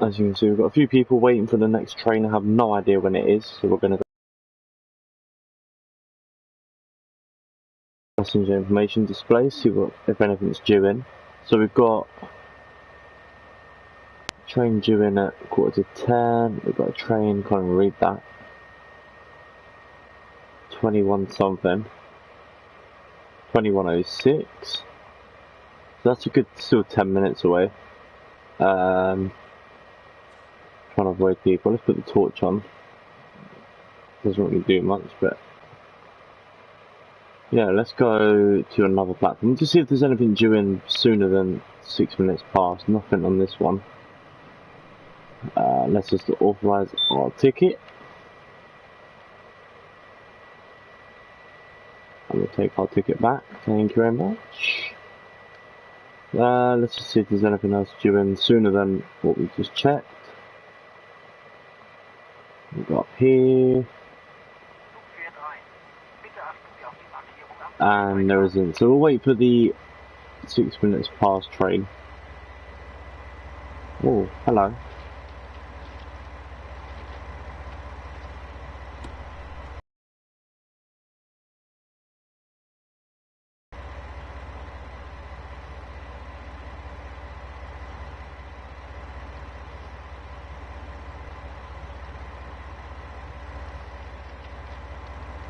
As you can see, we've got a few people waiting for the next train. I have no idea when it is, so we're going to go. Passenger information display, see what if anything's due in. So we've got train due in at 10:15. We've got a train, can't even read that. 21 something. 21:06. So that's a good, still 10 minutes away. Trying to avoid people. Let's put the torch on. Doesn't really do much, but yeah, let's go to another platform to see if there's anything due in sooner than 6 minutes past. Nothing on this one. Let's just authorize our ticket. And we'll take our ticket back. Thank you very much. Let's just see if there's anything else due in sooner than what we just checked. We've got here. And there isn't. So we'll wait for the 6 minutes past train. Oh, hello.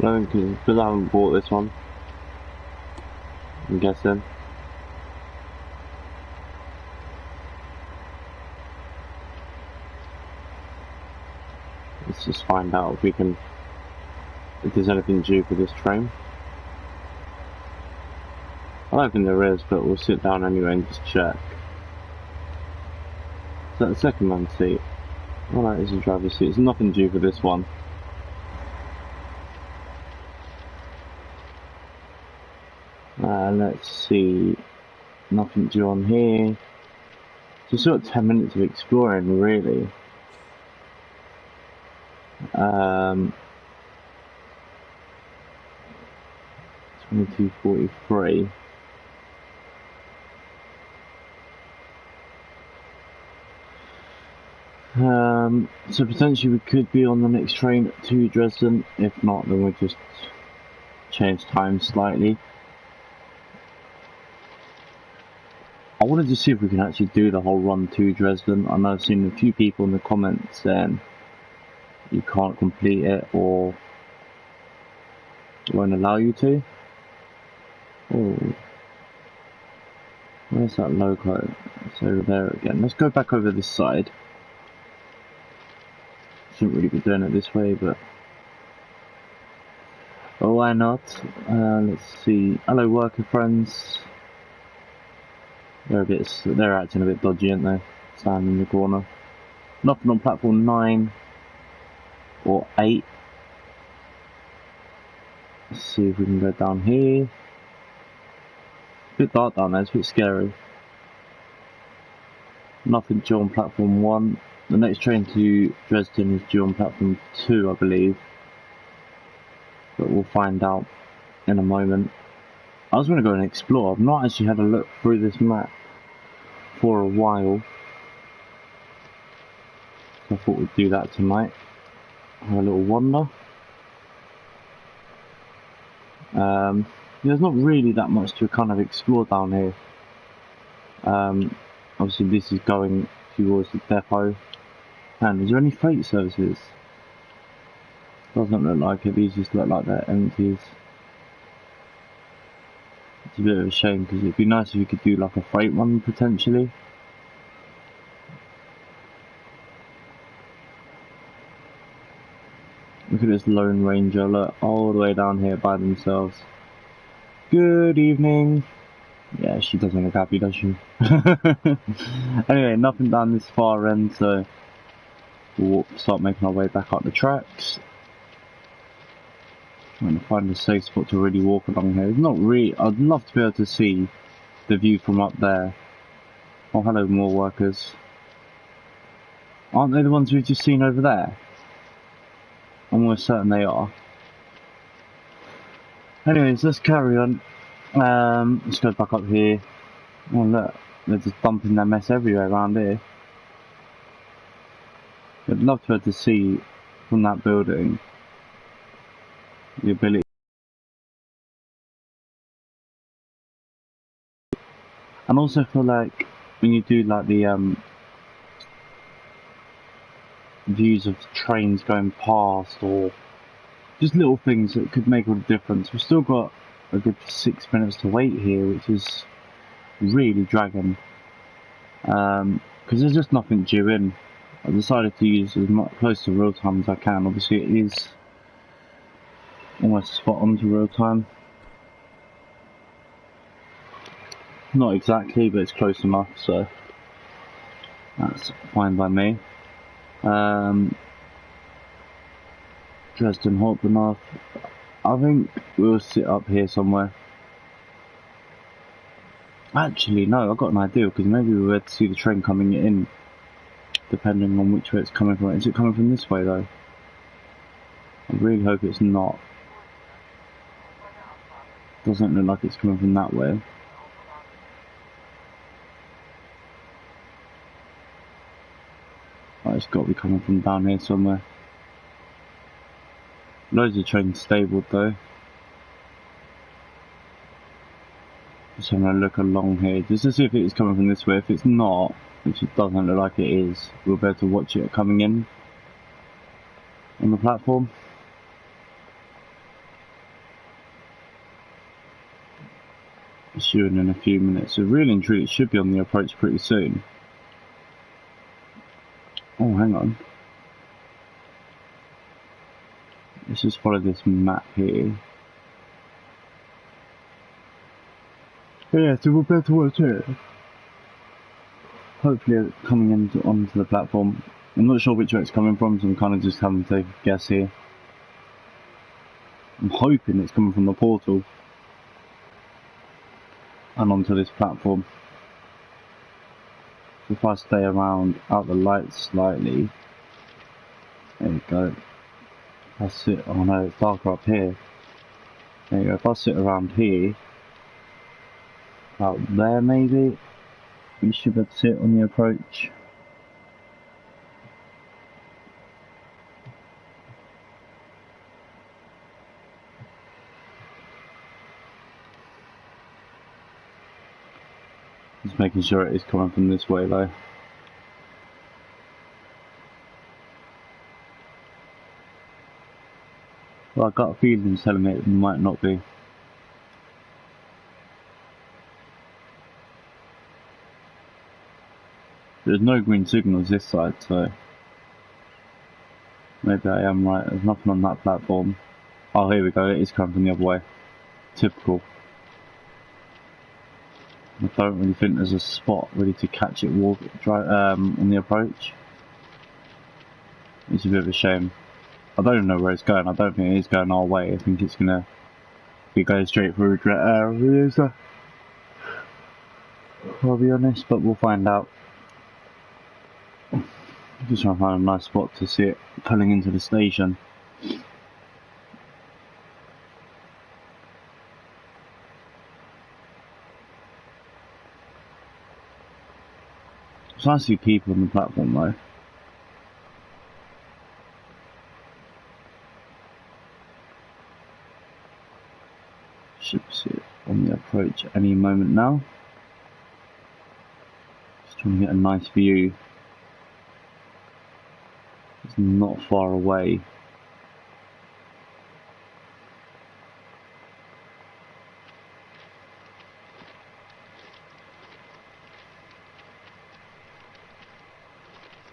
No, because I haven't bought this one. I'm guessing. Let's just find out if there's anything due for this train. I don't think there is, but we'll sit down anyway and just check. Is that the second man's seat? Oh no, it's a driver's seat. There's nothing due for this one. Let's see. Nothing due on here. Just sort of 10 minutes of exploring, really. 22:43. So potentially we could be on the next train to Dresden. If not, then we'll just change time slightly. I wanted to see if we can actually do the whole run to Dresden. I know I've seen a few people in the comments saying you can't complete it or won't allow you to. Oh, where's that logo? It's over there again. Let's go back over this side. Shouldn't really be doing it this way, but oh, why not? Let's see. Hello, worker friends. They're acting a bit dodgy, aren't they? Standing in the corner. Nothing on platform 9 or 8. Let's see if we can go down here. It's a bit dark down there, it's a bit scary. Nothing due on platform 1. The next train to Dresden is due on platform 2, I believe. But we'll find out in a moment. I was going to go and explore. I've not actually had a look through this map for a while. So I thought we'd do that tonight. Have a little wander. There's not really that much to kind of explore down here. Obviously this is going towards the depot. And is there any freight services? Doesn't look like it. These just look like they're empties. It's a bit of a shame because it'd be nice if you could do like a freight one potentially. Look at this Lone Ranger, look, all the way down here by themselves. Good evening. Yeah, she doesn't look happy, does she? Anyway, nothing down this far end, so we'll start making our way back up the tracks. Trying to find a safe spot to really walk along here. It's not really. I'd love to be able to see the view from up there. Oh, hello, more workers. Aren't they the ones we've just seen over there? I'm almost certain they are. Anyways, let's carry on. Let's go back up here. Oh look, they're just dumping their mess everywhere around here. I'd love to be able to see from that building the ability. And also feel like when you do like the views of trains going past, or just little things that could make all the difference. We've still got a good 6 minutes to wait here, which is really dragging. Because there's just nothing due in. I decided to use as much close to real time as I can. Obviously, it is almost spot on to real time. Not exactly, but it's close enough, so that's fine by me. Dresden Hauptbahnhof. I think we'll sit up here somewhere. Actually, no, I've got an idea, because maybe we'll be able to see the train coming in, depending on which way it's coming from. Is it coming from this way, though? I really hope it's not. Doesn't look like it's coming from that way. Oh, it's got to be coming from down here somewhere. Loads of trains stabled, though. Just having a look along here, just to see if it's coming from this way. If it's not, which it doesn't look like it is, we'll be able to watch it coming in on the platform. It's due in a few minutes. So really and truly, it should be on the approach pretty soon. Oh, hang on. Let's just follow this map here. But yeah, so we'll be able to watch it. Hopefully coming onto the platform. I'm not sure which way it's coming from, so I'm kind of just having to guess here. I'm hoping it's coming from the portal and onto this platform. So if I stay around out the lights slightly, there we go. If I sit, oh no, it's darker up here. There you go. If I sit around here, out there maybe, we should be able to sit on the approach. Just making sure it is coming from this way though. Well, I got a feeling telling me it might not be. There's no green signals this side, so maybe I am right. There's nothing on that platform. Oh, here we go. It is coming from the other way. Typical. I don't really think there's a spot ready to catch it on the approach. It's a bit of a shame. I don't even know where it's going. I don't think it is going our way. I think it's gonna be going straight through areas. I'll be honest, but we'll find out. Just trying to find a nice spot to see it pulling into the station. It's nice to see people on the platform though. Should see it on the approach any moment now. Just trying to get a nice view. It's not far away.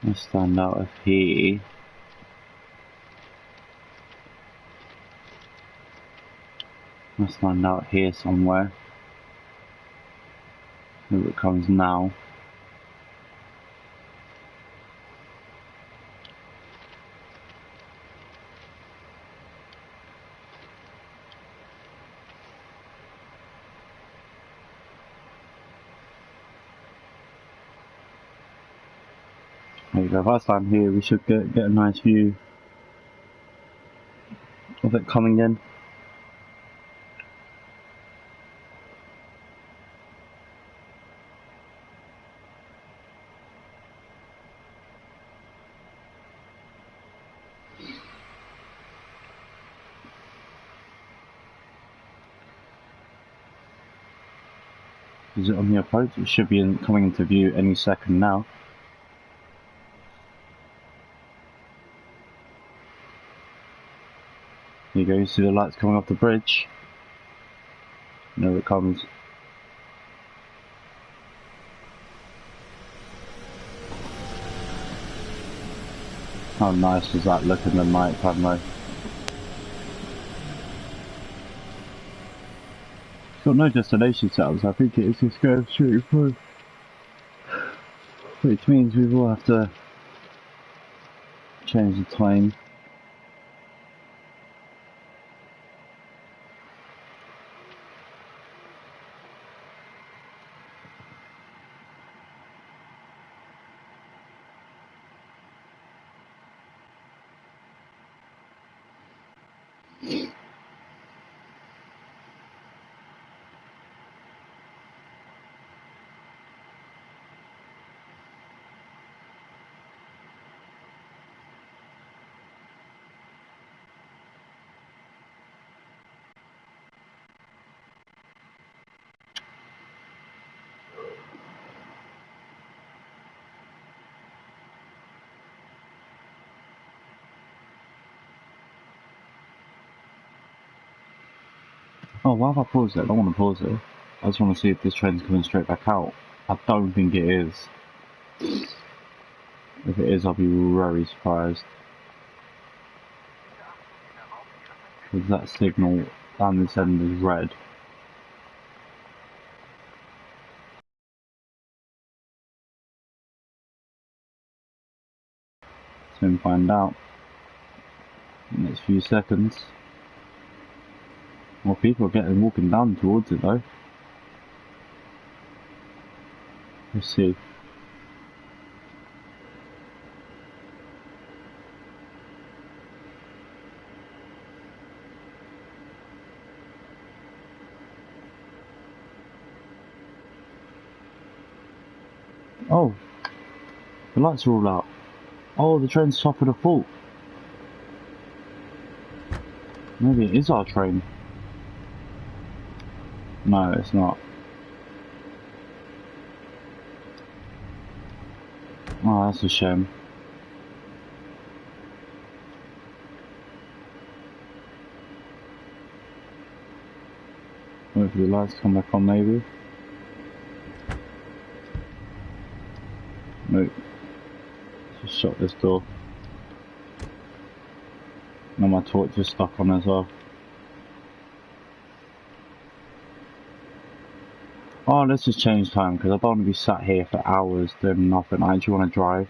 Let's stand out of here. Let's stand out here somewhere. Here it comes now. There you go. If I stand here, we should get a nice view of it coming in. Is it on the approach? It should be coming into view any second now. There you go, you see the lights coming off the bridge. There it comes. How nice does that look in the night time though? It's got no destination setups, I think it is just going straight through. Which means we will have to change the time. Oh, why have I paused it? I don't want to pause it. I just want to see if this train's coming straight back out. I don't think it is. If it is, I'll be very surprised. Because that signal down this end is red. Soon find out. In the next few seconds. More people are walking down towards it though. Let's see. Oh, the lights are all out. Oh, the train's suffered a fault. Maybe it is our train. No, it's not. Oh, that's a shame. Wait for the lights to come back on, maybe. Nope. Just shut this door. Now my torch is stuck on as well. Oh, let's just change time because I don't want to be sat here for hours doing nothing. I actually want to drive.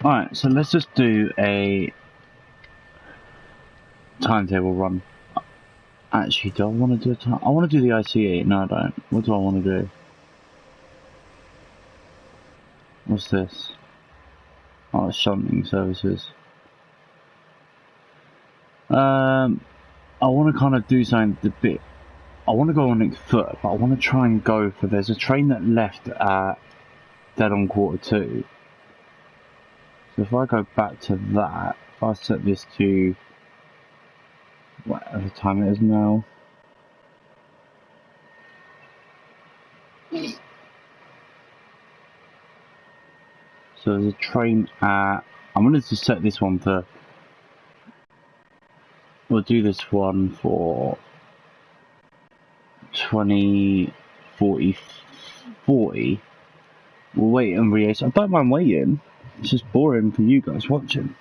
Alright, so let's just do a timetable run. Actually, do I want to do a time? I want to do the ICE. No, I don't. What do I want to do? What's this? Oh, it's shunting services. I want to kind of do something a bit. I want to go on its foot, but I want to try and go for. There's a train that left at dead on 2:45. So if I go back to that, if I set this to whatever time it is now. So there's a train at. I'm going to just set this one for. We'll do this one for 25 40. We'll wait and re-ace. I don't mind waiting. It's just boring for you guys watching.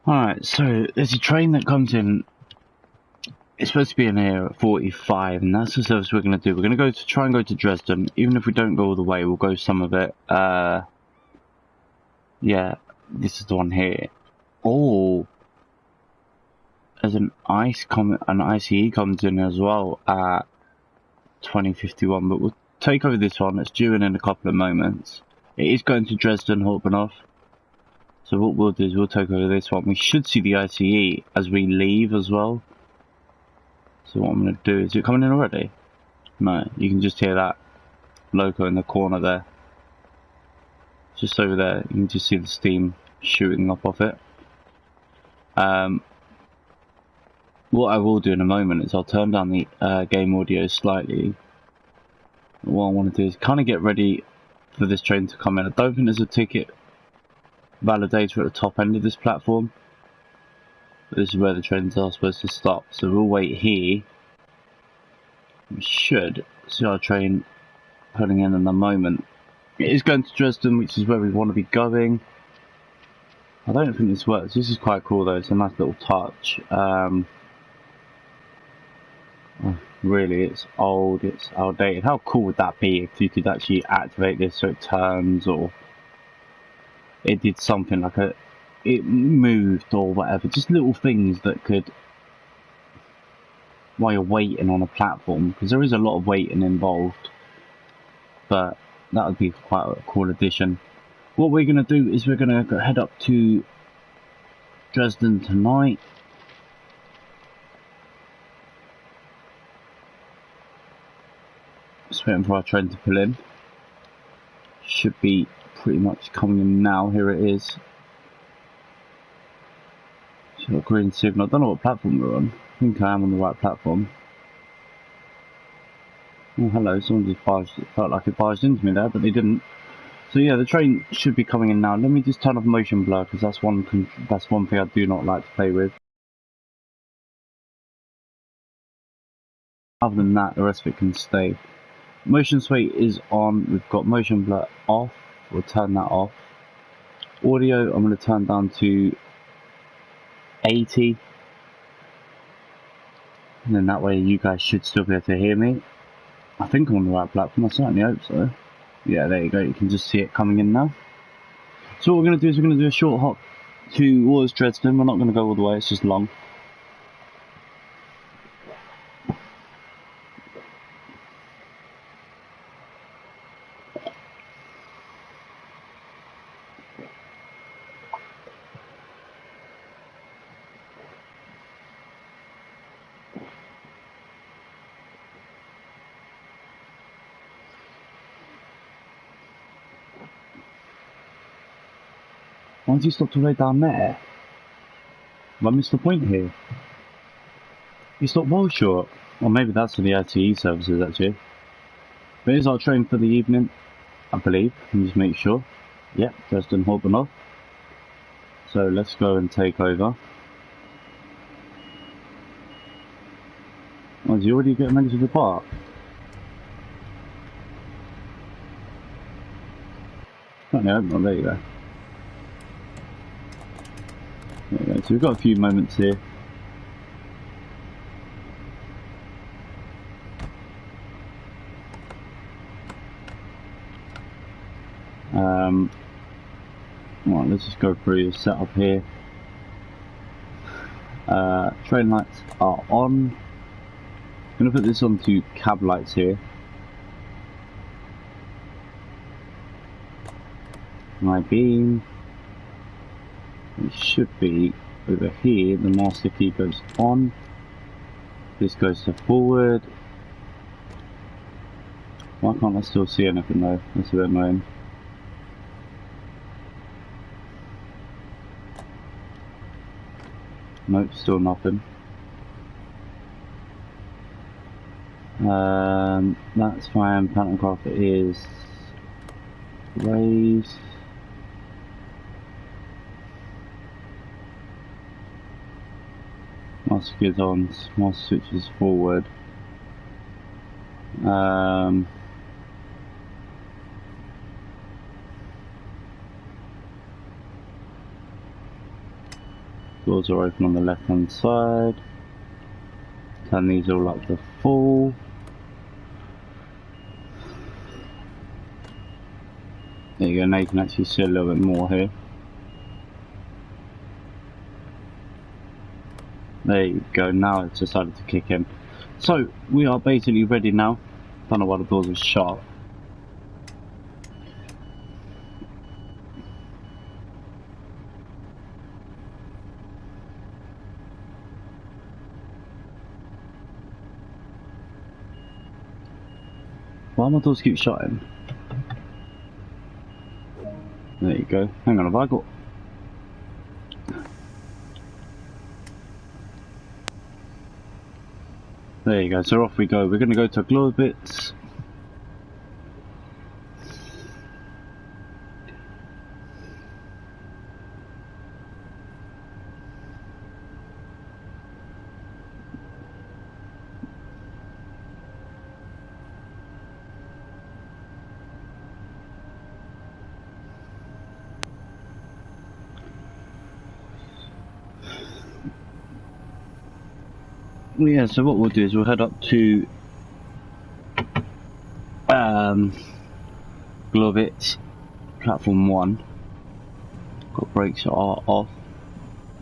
Alright, so there's a train that comes in. It's supposed to be in here at 45, and that's the service we're going to do. We're going to try and go to Dresden. Even if we don't go all the way, we'll go some of it. Yeah, this is the one here. Oh, there's an ICE comes in as well at 2051, but we'll take over this one. It's due in a couple of moments. It is going to Dresden, Hauptbahnhof. So what we'll do is we'll take over this one. We should see the ICE as we leave as well. So what I'm going to do, is it coming in already? No, you can just hear that logo in the corner there. Just over there, you can just see the steam shooting up off it. What I will do in a moment is I'll turn down the game audio slightly. What I want to do is kind of get ready for this train to come in. I don't think there's a ticket validator at the top end of this platform. But this is where the trains are supposed to stop, so we'll wait here. We should see our train pulling in a moment. It is going to Dresden, which is where we want to be going. I don't think this works. This is quite cool though, it's a nice little touch. Really, it's old, it's outdated. How cool would that be if you could actually activate this so it turns, or it did something like it moved or whatever, just little things that could, while you're waiting on a platform, because there is a lot of waiting involved, but that would be quite a cool addition. What we're going to do is we're going to head up to Dresden tonight. Just waiting for our train to pull in. Should be pretty much coming in now. Here it is. It's got a green signal. I don't know what platform we're on. I think I am on the right platform. Oh, hello. Someone just felt like it barged into me there, but they didn't. So yeah, the train should be coming in now. Let me just turn off motion blur, because that's one thing I do not like to play with. Other than that, the rest of it can stay. Motion sway is on. We've got motion blur off. We'll turn that off. Audio, I'm going to turn down to 80. And then that way you guys should still be able to hear me. I think I'm on the right platform. I certainly hope so. Yeah, there you go. You can just see it coming in now. So what we're going to do is we're going to do a short hop towards Dresden. We're not going to go all the way. It's just long. Why don't you stop all the way down there? Have I missed the point here? You stopped well short. Or maybe that's for the ITE services actually. But here's our train for the evening, I believe. Let me just make sure. Yep, Dresden Hauptbahnhof. So let's go and take over. Oh, is he already getting ready to depart? Oh no, there you go. There we go. So we've got a few moments here. Right, let's just go through your setup here. Train lights are on. I'm going to put this onto cab lights here. My beam. It should be over here. The master key goes on. This goes to forward. Why can't I still see anything though? That's a bit annoying. Nope, still nothing. That's fine. Pantograph is raised. Master gears on. Master switches forward. Doors are open on the left hand side. Turn these all up to full. There you go, now you can actually see a little bit more here. There you go, now it's decided to kick in. So, we are basically ready now. Don't know why the doors are shut. Why my doors keep shutting? There you go. Hang on, have I got... There you go, so off we go. We're going to go to Globits. Well, yeah, so what we'll do is we'll head up to Globits, platform 1. Got brakes are off.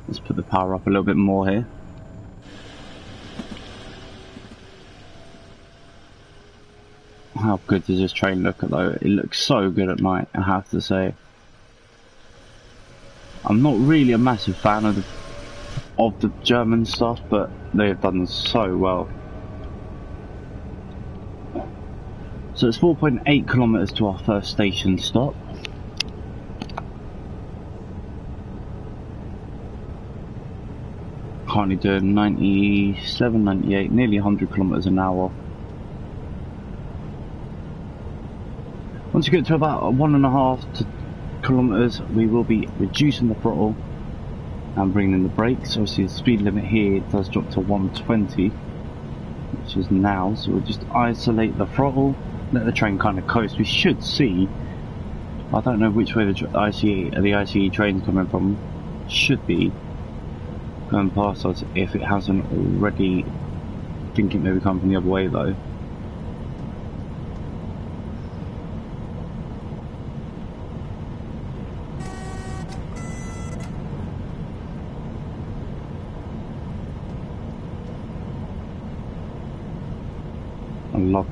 Let's put the power up a little bit more here. How good does this train look though? It looks so good at night, I have to say. I'm not really a massive fan of the German stuff, but they have done so well. So it's 4.8 kilometers to our first station stop. Currently doing 97, 98, nearly 100 kilometers an hour. Once you get to about 1.5 kilometers, we will be reducing the throttle and bringing in the brakes. Obviously the speed limit here does drop to 120, which is now, so we'll just isolate the throttle, let the train kind of coast. We should see, I don't know which way the ICE train's coming from, should be going past us if it hasn't already. I think it may be coming from the other way though.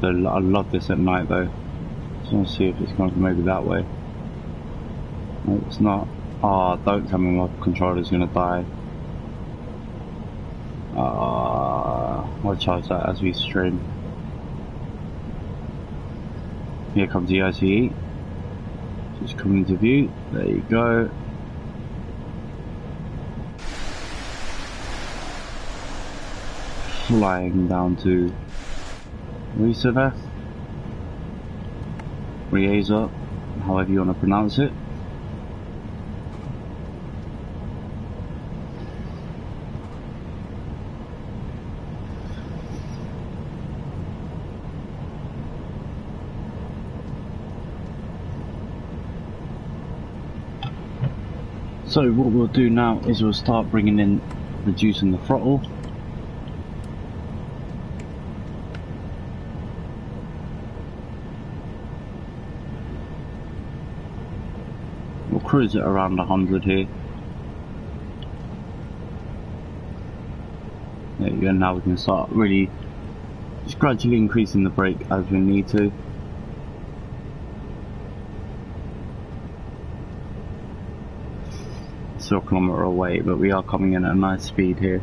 I love this at night though. Just want to see if it's coming from maybe that way. No, it's not. Ah, don't tell me my controller's gonna die. I'll charge that as we stream. Here comes the ICE. Just coming into view. There you go. Flying down to Riesa, however you want to pronounce it. So what we'll do now is we'll start bringing in, reducing the throttle. We'll cruise it around 100 here. There you go, now we can start really just gradually increasing the brake as we need to. Still a kilometre away, but we are coming in at a nice speed here.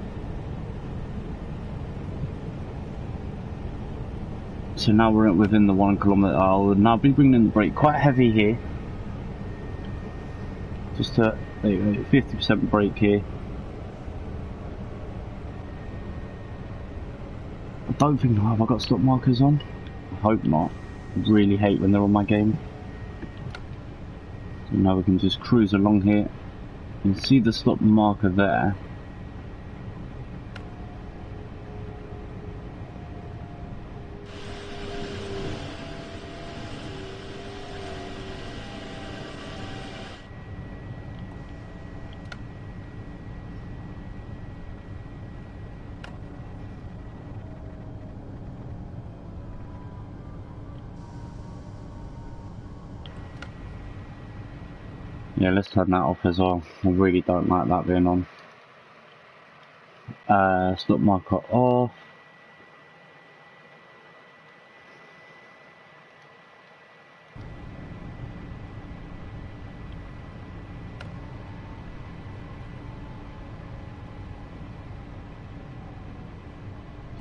So now we're within the 1 kilometre. I'll now be bringing the brake quite heavy here. Just to, there you go, 50% brake here. I don't think, have I got stop markers on? I hope not. I really hate when they're on my game. So now we can just cruise along here. You can see the stop marker there. Yeah, let's turn that off as well. I really don't like that being on. Stop marker off.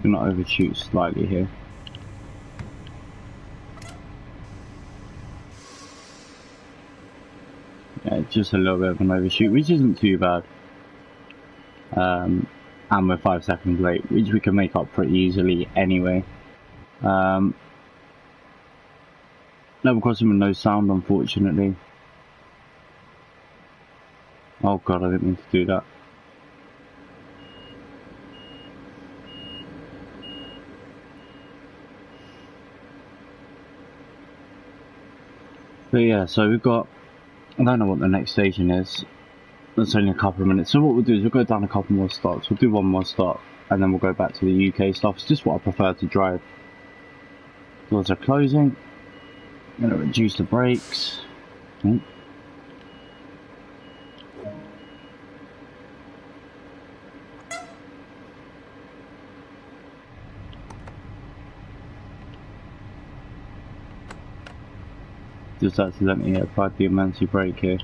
I'm gonna overshoot slightly here. Yeah, just a little bit of an overshoot, which isn't too bad. And we're 5 seconds late, which we can make up pretty easily anyway. Level crossing with no sound, unfortunately. Oh god, I didn't mean to do that. But yeah, so we've got, I don't know what the next station is. It's only a couple of minutes. So what we'll do is we'll go down a couple more stops. We'll do one more stop and then we'll go back to the UK stuff. It's just what I prefer to drive. Doors are closing. I'm going to reduce the brakes. Just accidentally applied the emergency brake here.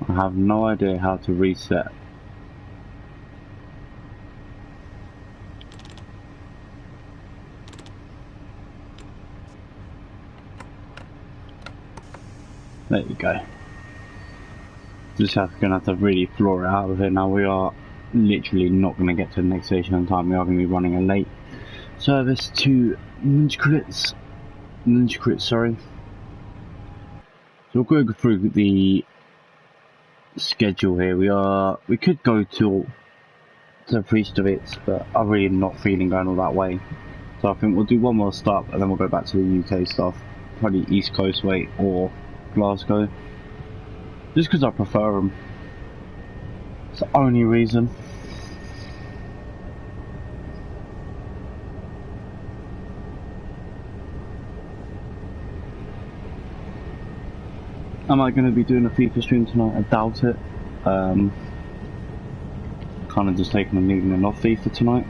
I have no idea how to reset. There you go. Gonna have to really floor it out of here now. We are literally not gonna get to the next station on time. We are gonna be running a late service to Ninja Crits, sorry. So we'll go through the schedule here. We could go to Priestovitz, but I'm really not feeling going all that way. So I think we'll do one more stop and then we'll go back to the UK stuff. Probably East Coast way or Glasgow. Just because I prefer them. It's the only reason. Am I going to be doing a FIFA stream tonight? I doubt it. Kind of just taking an evening off FIFA tonight.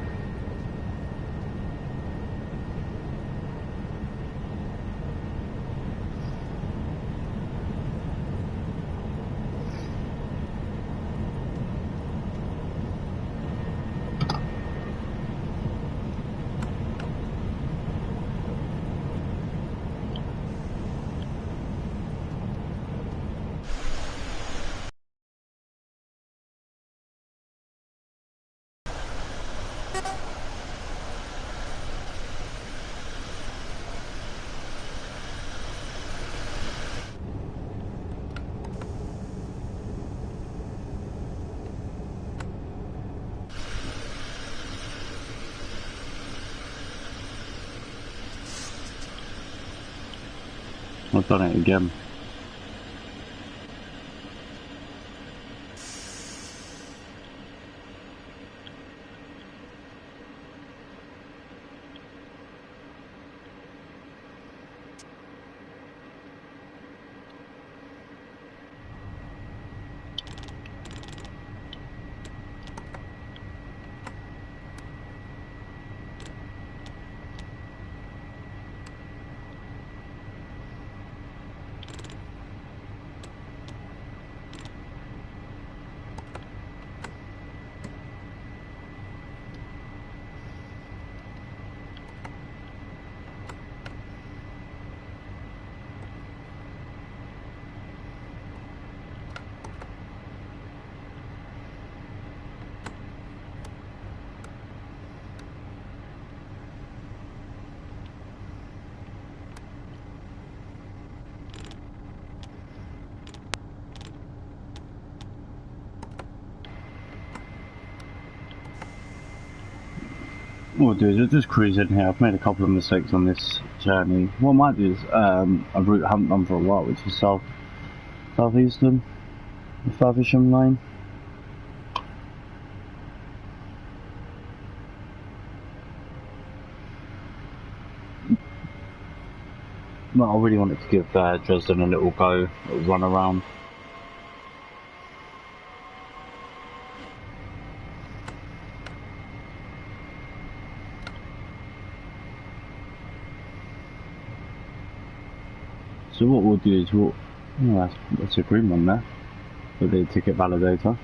I've done it again. What we'll do is we'll just cruise in here. I've made a couple of mistakes on this journey. What I might do is a route I haven't done for a while, which is southeastern, the Faversham line. Well, I really wanted to give Dresden a little go, a little run around. So what we'll do is we'll... Oh, that's a green one there. For the ticket validator.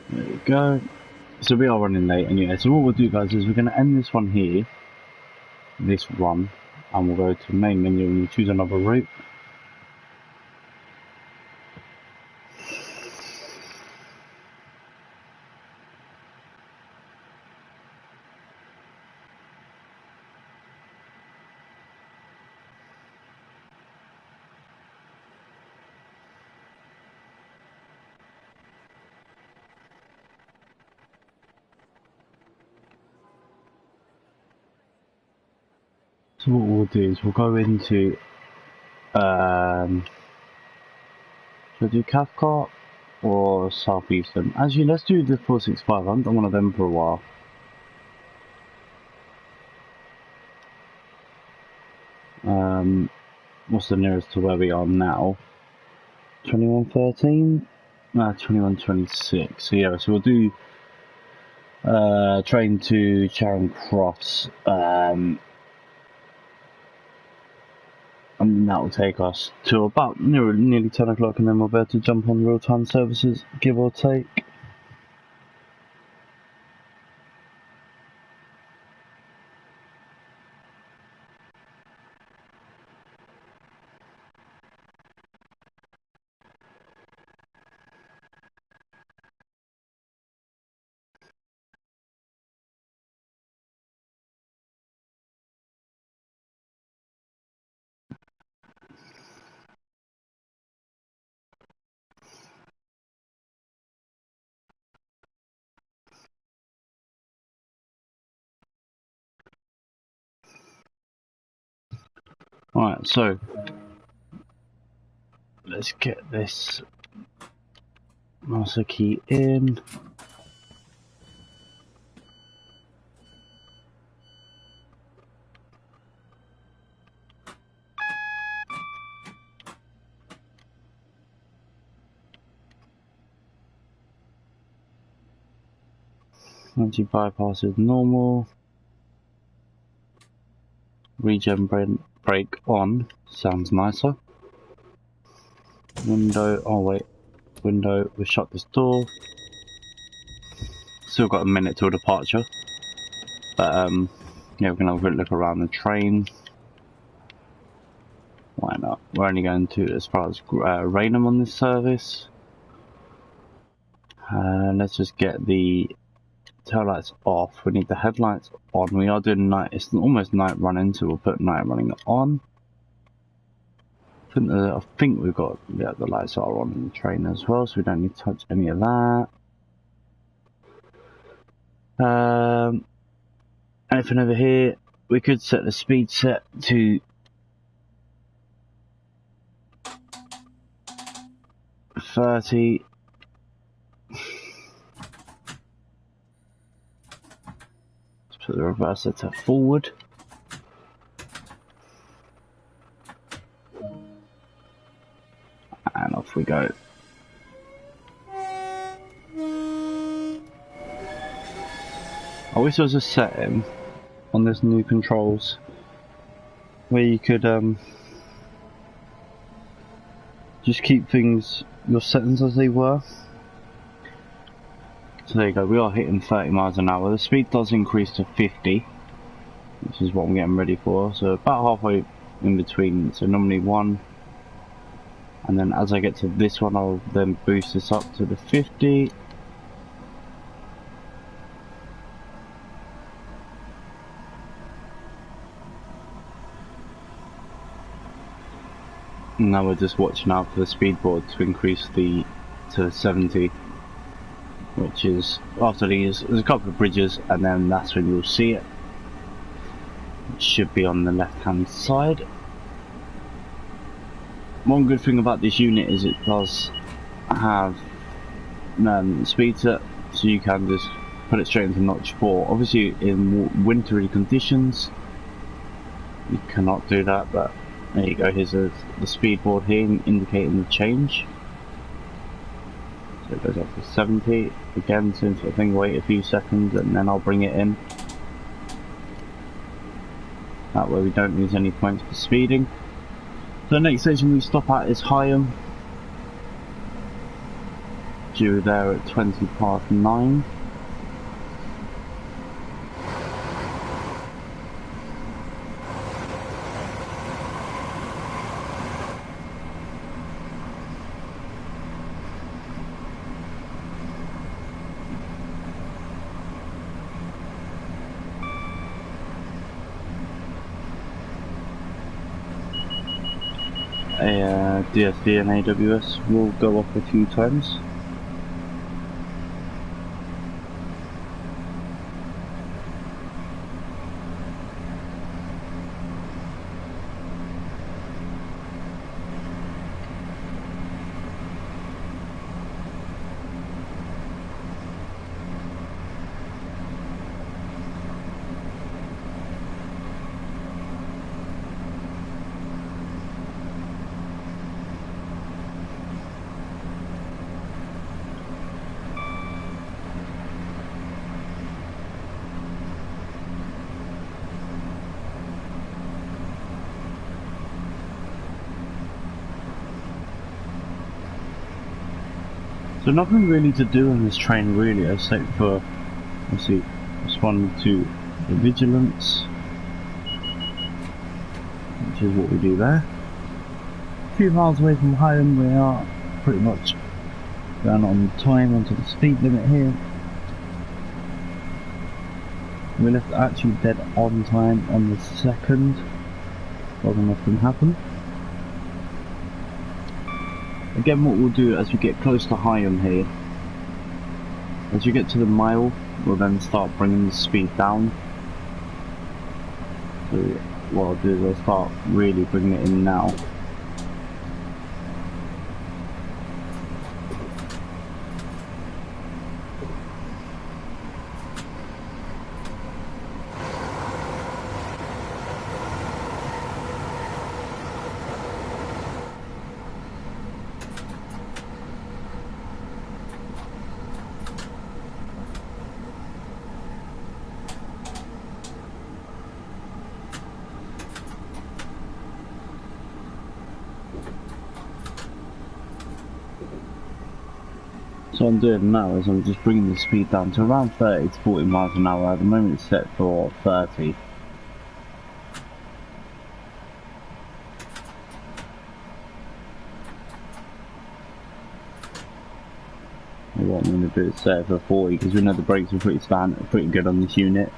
There we go. So we are running late anyway. So what we'll do, guys, is we're going to end this one here. This run. And we'll go to main menu and we'll choose another route. So what we'll do is we'll go into, should I do Cathcart or Southeastern? Actually, let's do the 465. I haven't done one of them for a while. What's the nearest to where we are now? 2113? 2126. So yeah, so we'll do train to Charing Cross. And that will take us to about nearly 10 o'clock, and then we'll be able to jump on real-time services, give or take. Alright, so let's get this master key in. Anti-bypass is normal. Regen brake on sounds nicer. Window, oh wait, window, we shut this door. Still got a minute till departure. But yeah, we're gonna have a quick look around the train. Why not? We're only going to as far as Raynham on this service. Let's just get the tail lights off. We need the headlights on. We are doing night. It's almost night running, so we'll put night running on. I think we've got the lights are on in the train as well, so we don't need to touch any of that. Anything over here? We could set the speed set to 30. Let's put the reverser to forward. And off we go. I wish there was a setting on this new controls where you could just keep things, your settings as they were. So there you go, we are hitting 30 miles an hour. The speed does increase to 50, which is what I'm getting ready for. So about halfway in between, so normally 1. And then as I get to this one, I'll then boost this up to the 50. Now we're just watching out for the speed board to increase to 70, which is after these. There's a couple of bridges, and then that's when you'll see it. It should be on the left-hand side. One good thing about this unit is it does have speed set, so you can just put it straight into notch 4. Obviously, in wintry conditions, you cannot do that, but there you go. Here's the speed board here indicating the change. So it goes up to 70. Again, since I think wait a few seconds and then I'll bring it in. That way we don't lose any points for speeding. So the next station we stop at is Higham. Due there at 20 past 9. DSD and AWS will go off a few times. So nothing really to do on this train really, except for, let's see, responding to the vigilance, which is what we do there. A few miles away from home, we are pretty much going on time onto the speed limit here. We left actually dead on time on the second, doesn't often happen. Again, what we'll do as we get close to Higham here, as you get to the mile, we'll then start bringing the speed down. So what I'll do is I'll start really bringing it in now. So what I'm doing now is I'm just bringing the speed down to around 30 to 40 miles an hour. At the moment it's set for 30. what I'm going to do is set it for 40 because we know the brakes are pretty good on this unit.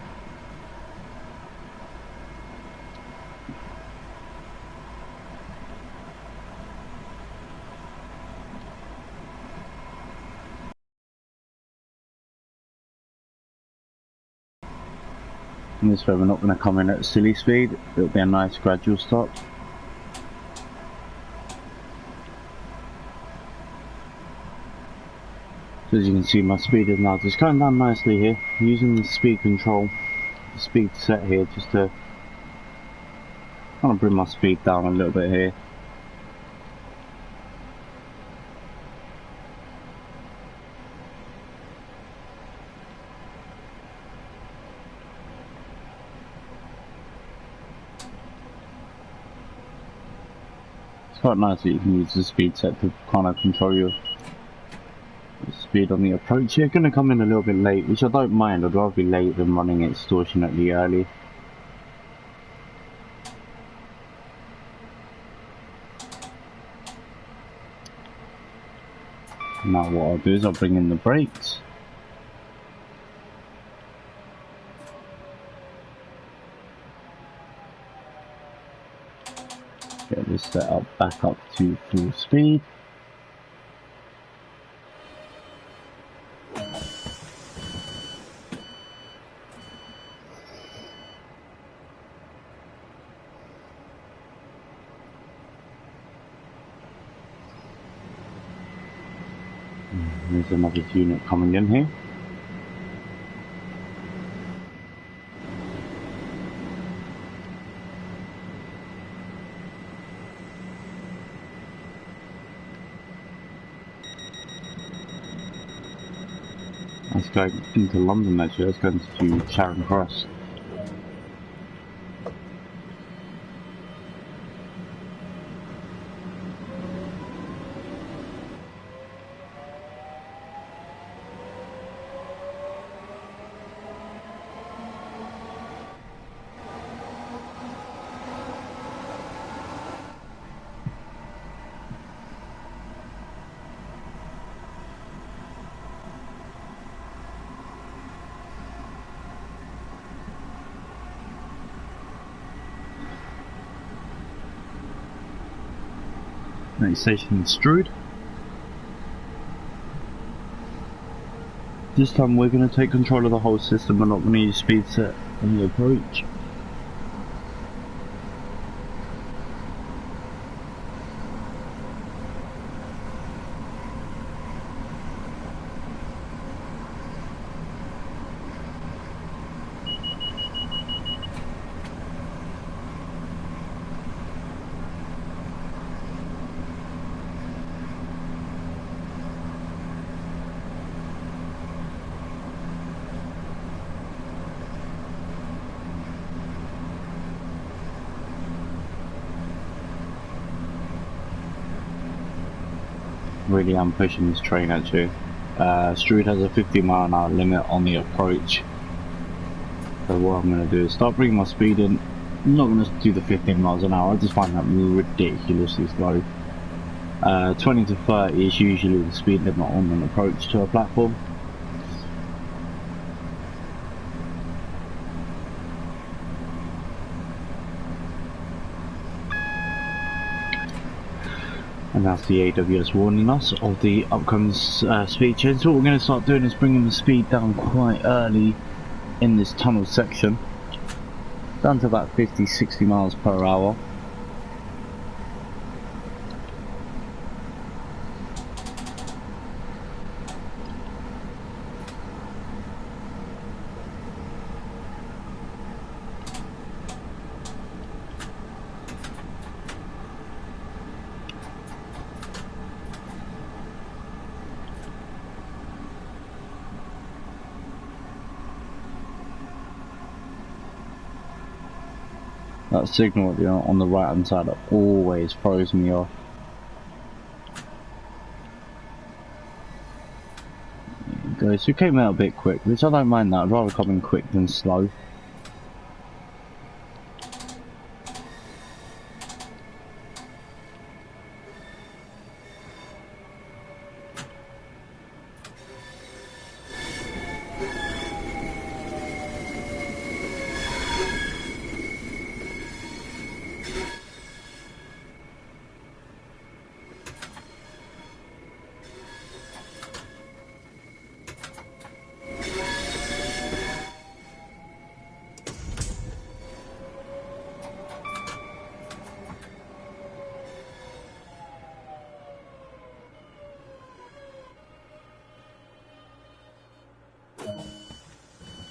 And this way we're not going to come in at silly speed, it'll be a nice gradual stop. So as you can see, my speed is now just going down nicely here, I'm using the speed control, the speed set here, just to kind of bring my speed down a little bit here. It's quite nice that you can use the speed set to kind of control your speed on the approach. You're going to come in a little bit late, which I don't mind. I'd rather be late than running extortionately early. Now what I'll do is I'll bring in the brakes. Get this set up back up to full speed. There's another unit coming in here. Let's go into London actually, let's go into Charing Cross. Next station is Strood. This time we're going to take control of the whole system, we're not going to use speed set on the approach. Really am pushing this train actually. Strood has a 50-mile-an-hour limit on the approach. So what I'm going to do is start bringing my speed in. I'm not going to do the 15 miles an hour, I just find that ridiculously slow. 20 to 30 is usually the speed limit on an approach to a platform. And that's the AWS warning us of the upcoming speed change. So what we're going to start doing is bringing the speed down quite early in this tunnel section, down to about 50-60 miles per hour. That signal on the right hand side always throws me off. There you go, so we came out a bit quick, which I don't mind that, I'd rather come in quick than slow.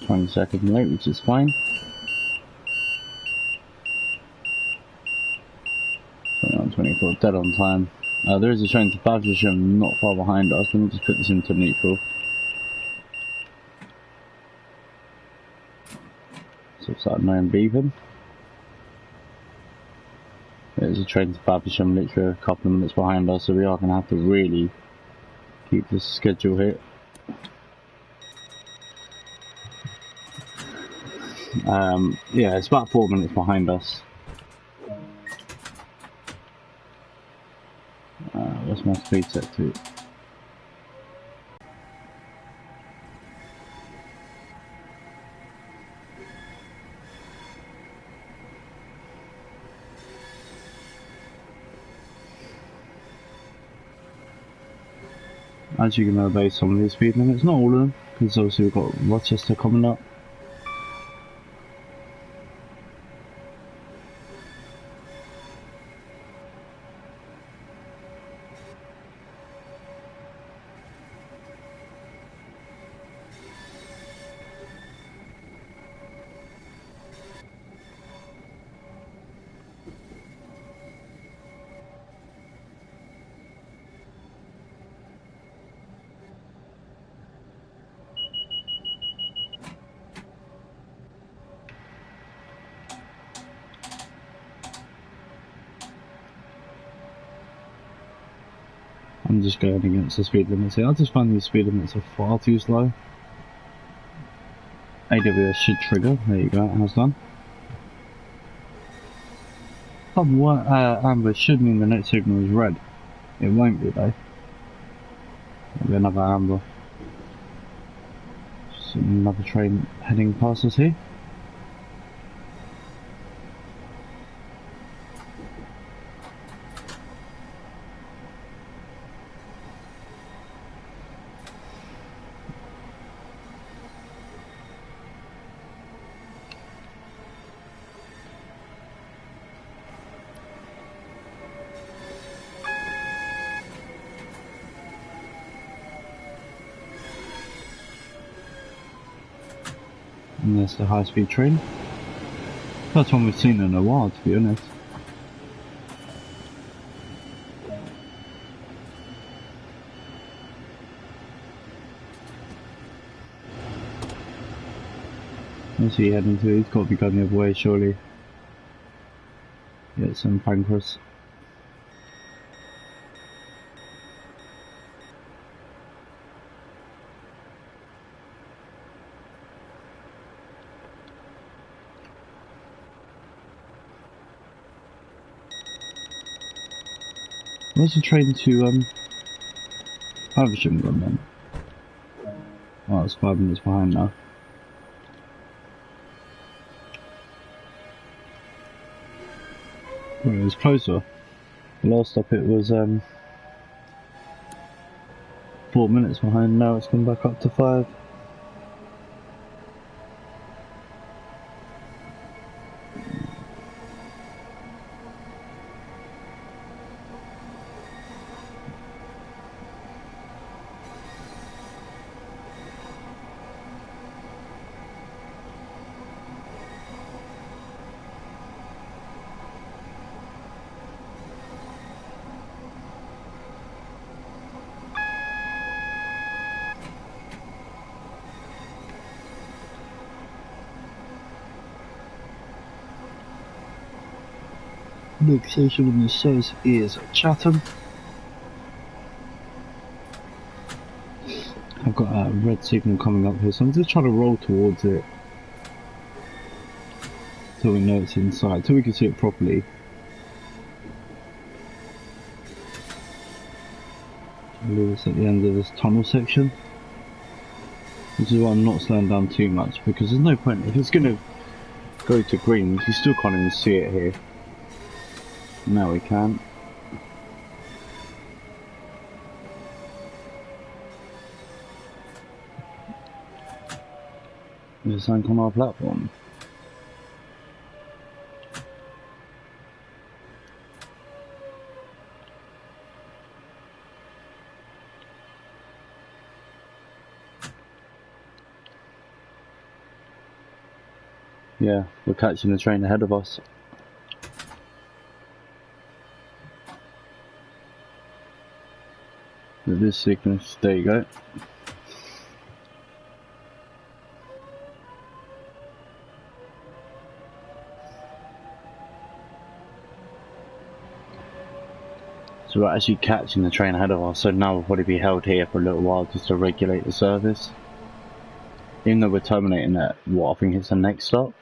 20 seconds late, which is fine. 21, 24, dead on time. There is a train to Baversham not far behind us. Let me just put this into neutral. So it's like known beeping. There's a train to Baversham literally a couple of minutes behind us, so we are going to have to really keep this schedule hit. Yeah, it's about 4 minutes behind us. What's my speed set to? As you can obey some of these speed limits, not all of them, because obviously we've got Rochester coming up. I'm just going against the speed limits here. I just find these speed limits are far too slow. AWS should trigger. There you go, it has done. Amber should mean the next signal is red. It won't be though. There'll be another amber. Just another train heading past us here. And there's the high-speed train. First one we've seen in a while, to be honest. Where's he heading to? He's got to be going the other way, surely. Yeah, it's in Pancras. Where's the train to Haversham gone then? Oh, it's 5 minutes behind now. Well, it was closer. The last stop it was 4 minutes behind, now it's gone back up to 5. Next station on the service is Chatham. I've got a red signal coming up here, so I'm just trying to roll towards it till we know it's inside, till we can see it properly. I believe it's at the end of this tunnel section, which is why I'm not slowing down too much, because there's no point. If it's going to go to green, you still can't even see it here. Now we can. There's something on our platform. Yeah, we're catching the train ahead of us. With this sickness, there you go. So we're actually catching the train ahead of us, so now we'll probably be held here for a little while just to regulate the service. Even though we're terminating at what I think it's the next stop.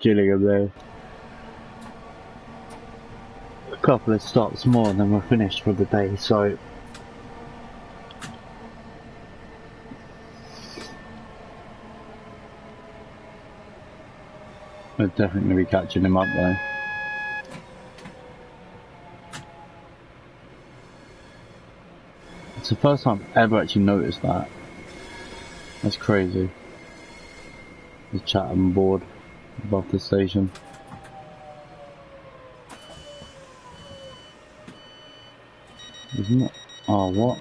Gillingham there. A couple of stops more and then we're finished for the day, so we're definitely going to be catching him up though. It's the first time I've ever actually noticed that. That's crazy. There's Chatham board above the station. Isn't it? Oh, what?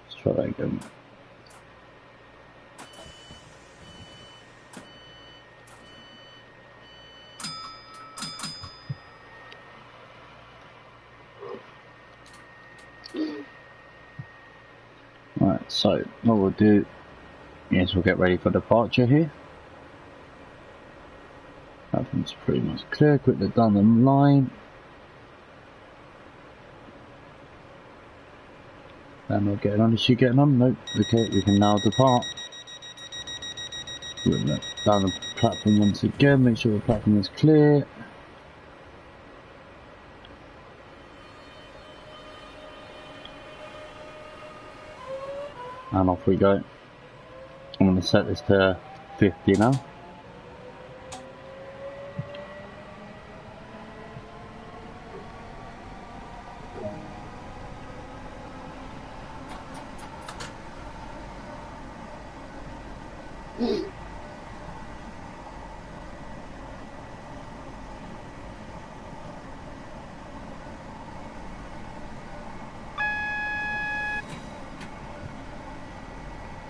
Let's try that again. Right, so what we'll do is we'll get ready for departure here. Everything's pretty much clear. Quickly down the line. And we're getting on. Is she getting on? Nope. Okay, we can now depart. We'll look down the platform once again. Make sure the platform is clear. And off we go. I'm going to set this to 50 now.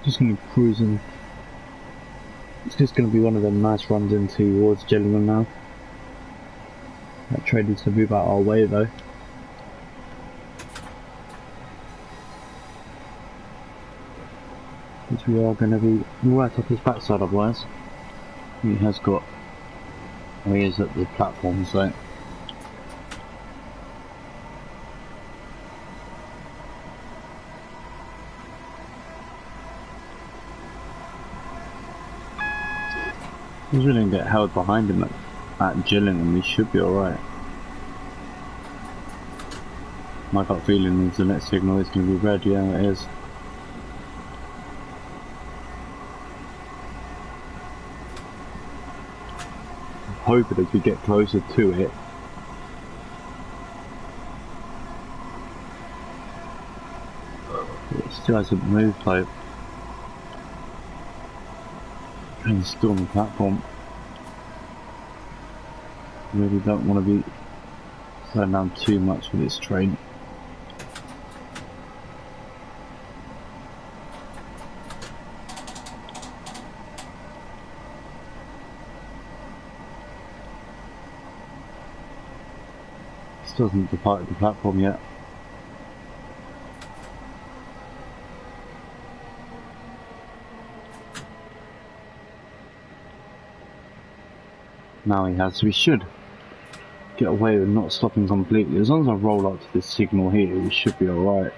Just going to be cruising. It's just going to be one of them nice runs in towards Gillingham now. That train needs to move out our way though. Because we are going to be right off his backside otherwise. He has got... Oh, he is at the platform, so... If we didn't get held behind him at Gillingham, we should be alright. My gut feeling is the next signal is going to be red, yeah it is. I'm hoping as we get closer to it, it still hasn't moved though. And it's still on the platform. Really don't want to be slowing down too much for this train. Still hasn't departed the platform yet. Now he has, so we should get away with not stopping completely. As long as I roll up to this signal here, we should be alright.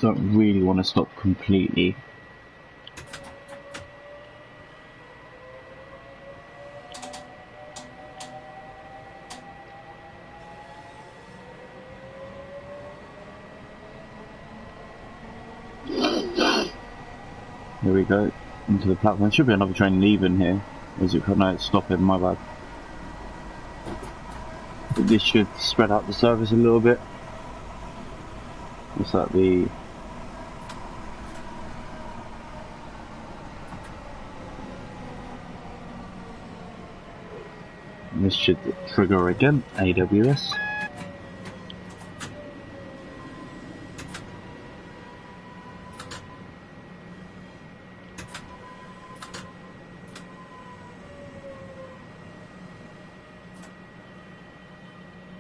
Don't really want to stop completely. Here we go, into the platform. There should be another train leaving here. Or is it? No, it's stopping, my bad. But this should spread out the service a little bit. What's that, the... this should trigger again, AWS.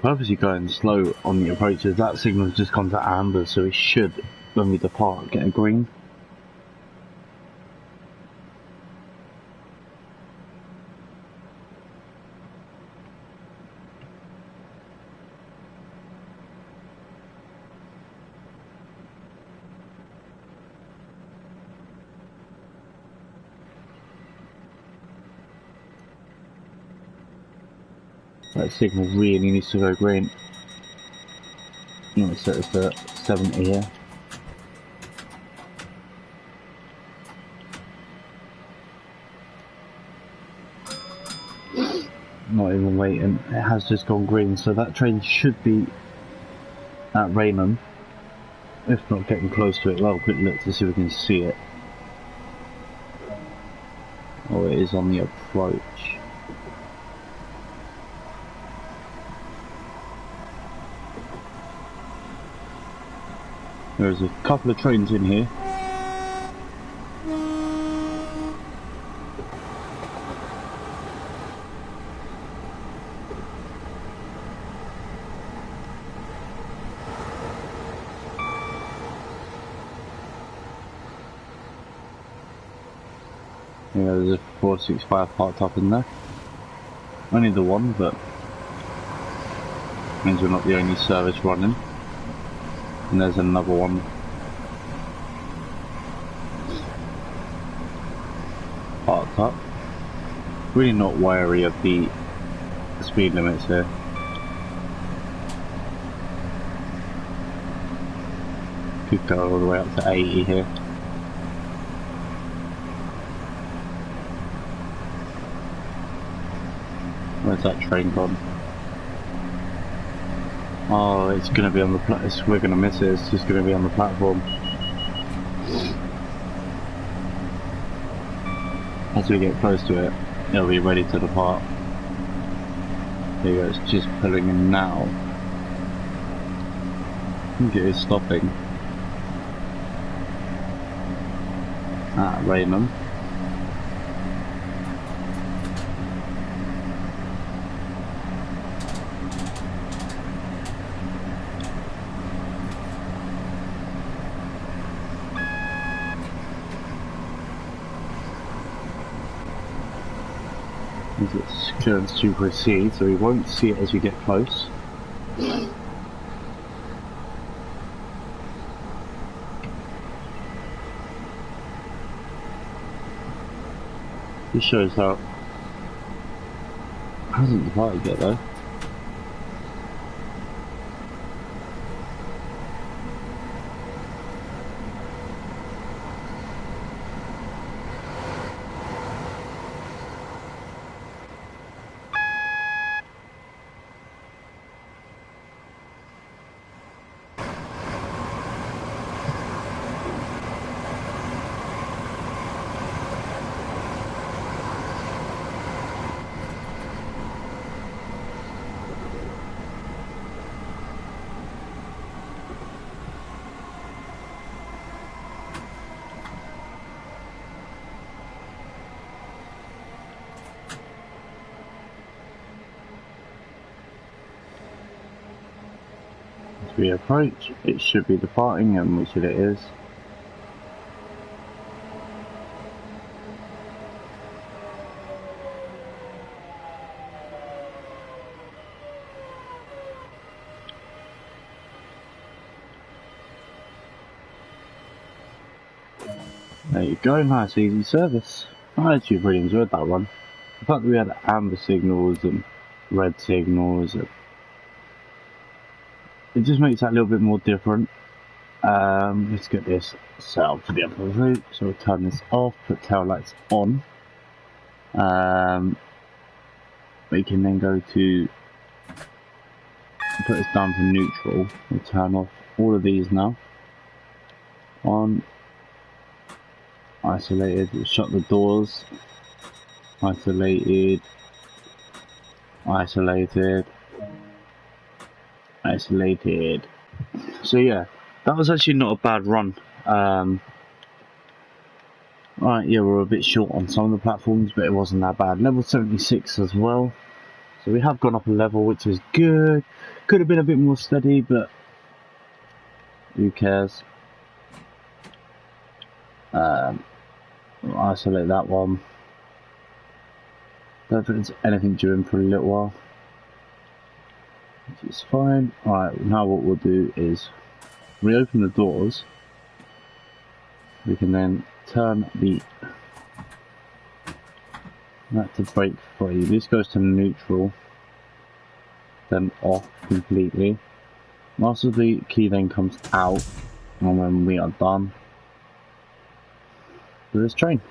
Purposely going slow on the approaches, that signal's just gone to amber, so it should, when we depart, get a green. That signal really needs to go green. I'm going to set this to 70 here. Not even waiting, it has just gone green, so that train should be at Raynham. If not getting close to it, we'll have a quick look to see if we can see it. Oh, it is on the approach. There's a couple of trains in here. Yeah, there's a 465 parked up in there. Only the one, but means we're not the only service running. And there's another one. Parked up. Really not wary of the speed limits here. Could go all the way up to 80 here. Where's that train gone? Oh, it's gonna be on the platform. We're gonna miss it. It's just gonna be on the platform. As we get close to it, it'll be ready to depart. There you go. It's just pulling in now. I think it is stopping at Raynham. It's clearance to proceed, so we won't see it as we get close. This shows how it hasn't departed yet though. As we approach, it should be departing, and which it is. There you go, nice easy service. I actually really enjoyed that one. The fact that we had amber signals and red signals, it just makes that a little bit more different. Let's get this set up for the upper route. So we'll turn this off, put tail lights on. We can then go to put this down to neutral. We'll turn off all of these now. On. Isolated, we'll shut the doors. Isolated. Isolated. So yeah, that was actually not a bad run. Right, yeah, we're a bit short on some of the platforms, but it wasn't that bad. Level 76 as well. So we have gone up a level, which is good. Could have been a bit more steady, but who cares? Isolate that one. Don't think there's anything doing for a little while, which is fine. Alright, now what we'll do is reopen the doors. We can then turn that to break free. This goes to neutral, then off completely. Master the key then comes out, and when we are done with this train.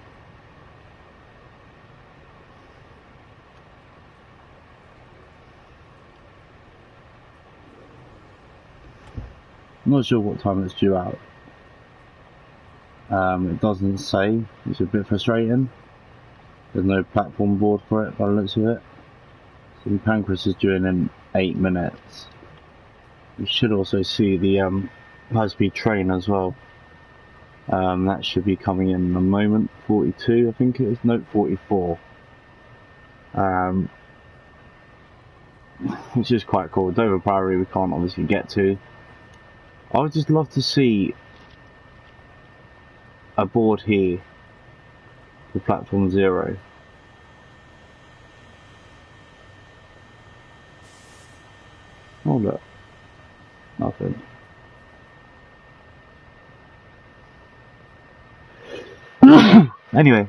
I'm not sure what time it's due out. It doesn't say, which is a bit frustrating. There's no platform board for it by the looks of it. So the Pancras is due in 8 minutes. You should also see the high-speed train as well. That should be coming in a moment. 42, I think it is. Note 44. Which is quite cool. Dover Priory we can't obviously get to. I would just love to see a board here for platform 0. Oh look, nothing. Anyway.